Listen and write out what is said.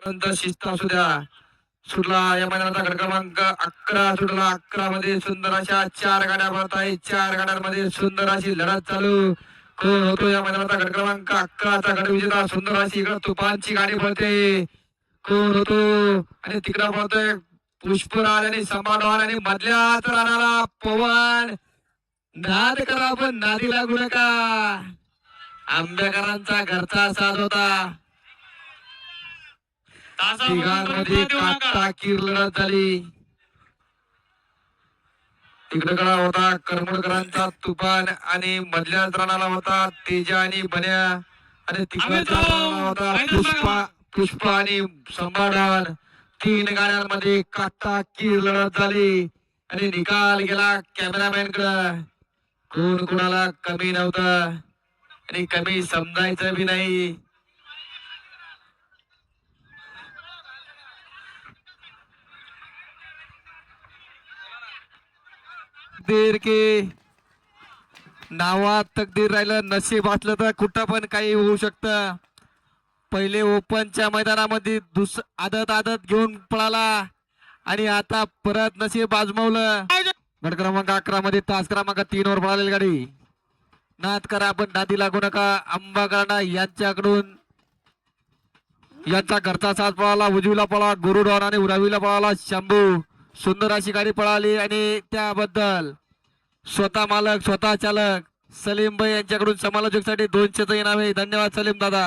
नंतर शिस्त असू द्या. सुटला या मैदानाचा गट क्रमांक 11 सुटला. 11 मध्ये सुंदर अशा 4 गाड्या भरत आहेत. 4 गाड्यांमध्ये सुंदर अशी लढत चालू. कोण होतो या मैदानाचा गट क्रमांक 11चा गट विजेता? सुंदर अशी इकडे तुफानची गाडी पळते. कोण होतो? आणि तिकडे पळतोय पुष्पराज आणि समाधान आणि मधल्याच राणाला पवन. नाद करा पण नादी लागू नका. आंबेकरांचा घरचा साज होता. तिघांमध्ये काटा किर लढत झाली. तिकडे कडा होता करमडकरांचा तुफान आणि मधल्याच राणाला होता तेजा आणि बन्या. आणि तिकडचा होता पुष्पा आणि संभाळण. 3 गाड्यांमध्ये काटा किर लढत झाली आणि निकाल गेला कॅमेरामॅन कडे. कोण कोणाला कमी नव्हतं आणि कमी समजायचं बी नाही. तकदीर की नावात तकदीर राहिलं, नशीब असलं तर कुठं पण काही होऊ शकतं. पहिले ओपनच्या मैदानामध्ये आदत घेऊन पळाला आणि आता परत नशीब आजमावलं. गट क्रमांक 11 मध्ये तास क्रमांक 3 वर पळालेली गाडी. नाद करा पण नादी लागू नका. आंबाकरांना यांच्याकडून यांचा घरचा साथ पळाला. उजवीला पळाला गुरुडॉन आणि उरावीला पळाला शंभू. सुंदर अशी गाडी पळाली आणि त्याबद्दल स्वतः मालक स्वतः चालक सलीम भाई यांच्याकडून समालोचकसाठी 200चं इनाम आहे. धन्यवाद सलीम दादा.